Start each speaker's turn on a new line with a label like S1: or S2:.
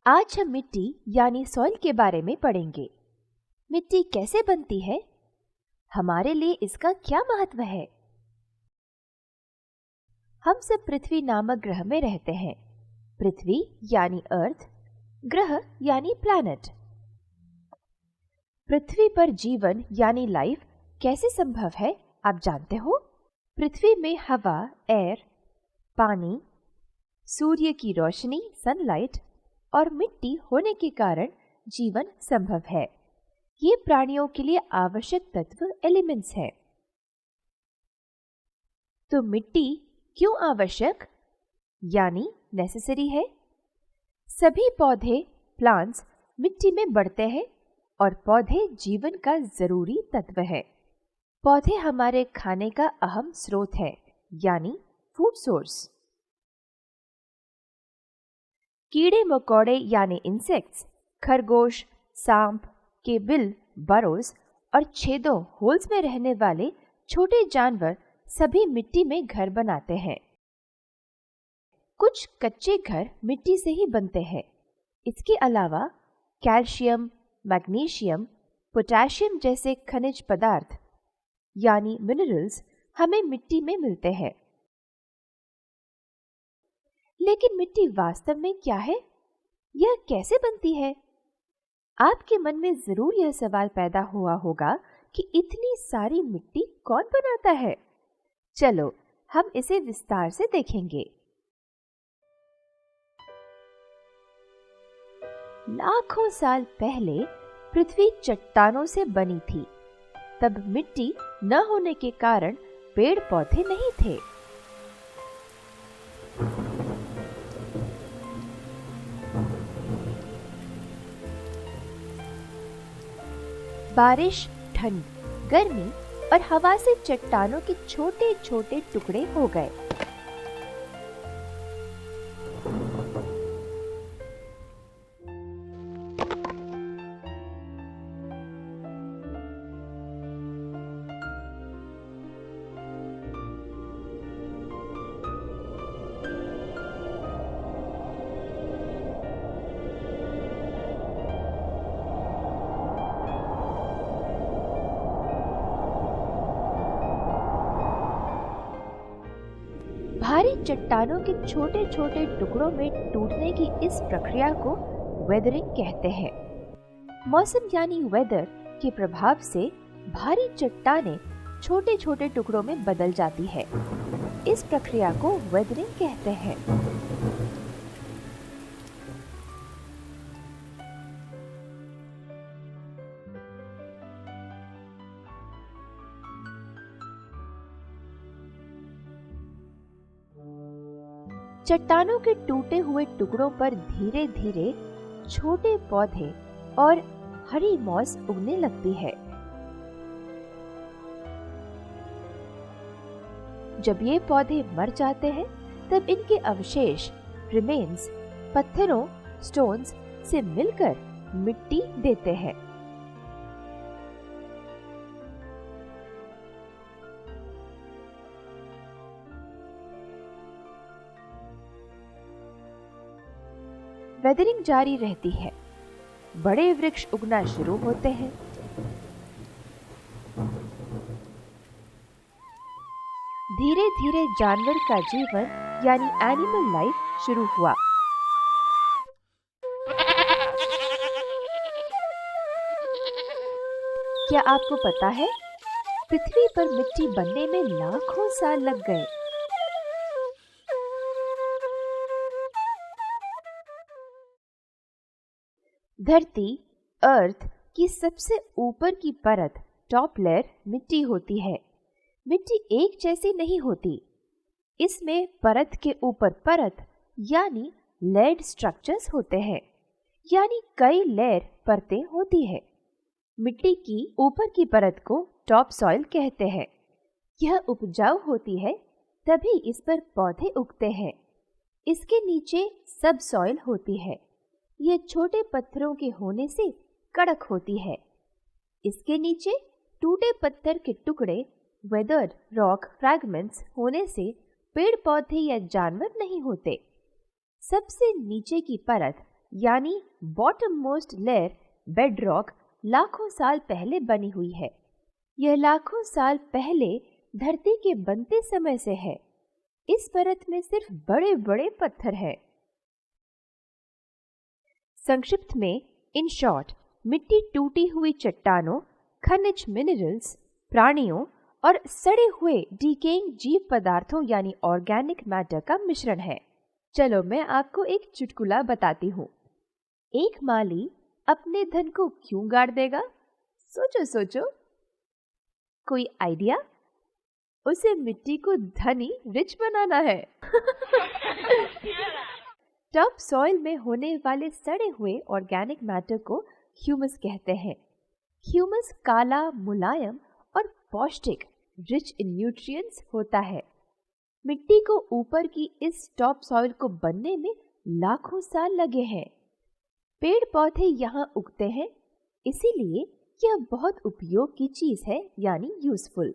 S1: आज हम मिट्टी यानी सॉइल के बारे में पढ़ेंगे। मिट्टी कैसे बनती है? हमारे लिए इसका क्या महत्व है? हम सब पृथ्वी नामक ग्रह में रहते हैं। पृथ्वी यानी अर्थ, ग्रह यानी प्लैनेट। पृथ्वी पर जीवन यानी लाइफ कैसे संभव है, आप जानते हो? पृथ्वी में हवा, एयर, पानी, सूर्य की रोशनी, सनलाइट और मिट्टी होने के कारण जीवन संभव है। ये प्राणियों के लिए आवश्यक तत्व एलिमेंट्स हैं। तो मिट्टी क्यों आवश्यक यानी नेसेसरी है? सभी पौधे, प्लांट्स मिट्टी में बढ़ते हैं और पौधे जीवन का जरूरी तत्व है। पौधे हमारे खाने का अहम स्रोत है यानी फूड सोर्स। कीड़े मकोड़े यानी इंसेक्ट्स, खरगोश, सांप के बिल, बरोज और छेदों, होल्स में रहने वाले छोटे जानवर सभी मिट्टी में घर बनाते हैं। कुछ कच्चे घर मिट्टी से ही बनते हैं। इसके अलावा कैल्शियम, मैग्नीशियम, पोटेशियम जैसे खनिज पदार्थ यानी मिनरल्स हमें मिट्टी में मिलते हैं। लेकिन मिट्टी वास्तव में क्या है? यह कैसे बनती है? आपके मन में जरूर यह सवाल पैदा हुआ होगा कि इतनी सारी मिट्टी कौन बनाता है? चलो हम इसे विस्तार से देखेंगे। लाखों साल पहले पृथ्वी चट्टानों से बनी थी। तब मिट्टी न होने के कारण पेड़ पौधे नहीं थे। बारिश, ठंड, गर्मी और हवा से चट्टानों के छोटे छोटे टुकड़े हो गए। भारी चट्टानों के छोटे छोटे टुकड़ों में टूटने की इस प्रक्रिया को वेदरिंग कहते हैं। मौसम यानी वेदर के प्रभाव से भारी चट्टानें छोटे छोटे टुकड़ों में बदल जाती है। इस प्रक्रिया को वेदरिंग कहते हैं। चट्टानों के टूटे हुए टुकड़ों पर धीरे धीरे छोटे पौधे और हरी मॉस उगने लगती है। जब ये पौधे मर जाते हैं तब इनके अवशेष, रिमेन्स, पत्थरों, स्टोन्स से मिलकर मिट्टी देते हैं। वेदरिंग जारी रहती है। बड़े वृक्ष उगना शुरू होते हैं। धीरे धीरे जानवर का जीवन यानी एनिमल लाइफ शुरू हुआ। क्या आपको पता है, पृथ्वी पर मिट्टी बनने में लाखों साल लग गए। धरती, अर्थ की सबसे ऊपर की परत, टॉप लेयर मिट्टी होती है। मिट्टी एक जैसी नहीं होती। इसमें परत के ऊपर परत यानी लेयर्ड स्ट्रक्चर्स होते हैं, यानी कई लेयर परतें होती है। मिट्टी की ऊपर की परत को टॉप सॉइल कहते हैं। यह उपजाऊ होती है, तभी इस पर पौधे उगते हैं। इसके नीचे सब सॉइल होती है। ये छोटे पत्थरों के होने से कड़क होती है। इसके नीचे टूटे पत्थर के टुकड़े, वेदर्ड रॉक फ्रैगमेंट्स होने से पेड़ पौधे या जानवर नहीं होते। सबसे नीचे की परत यानी बॉटम मोस्ट लेयर बेडरॉक लाखों साल पहले बनी हुई है। यह लाखों साल पहले धरती के बनते समय से है। इस परत में सिर्फ बड़े बड़े पत्थर हैं। संक्षिप्त में, इन शॉर्ट, मिट्टी टूटी हुई चट्टानों, खनिज मिनरल्स, प्राणियों और सड़े हुए डीकेइंग जीव पदार्थों यानी ऑर्गेनिक मैटर का मिश्रण है। चलो मैं आपको एक चुटकुला बताती हूँ। एक माली अपने धन को क्यों गाड़ देगा? सोचो सोचो। कोई आइडिया? उसे मिट्टी को धनी रिच बनाना है। टॉप सॉइल में होने वाले सड़े हुए ऑर्गेनिक मैटर को ह्यूमस कहते हैं। ह्यूमस काला, मुलायम और पौष्टिक, रिच इन न्यूट्रिएंट्स होता है। मिट्टी को ऊपर की इस टॉप सॉइल को बनने में लाखों साल लगे हैं। पेड़ पौधे यहाँ उगते हैं, इसीलिए यह बहुत उपयोग की चीज है, यानी यूजफुल।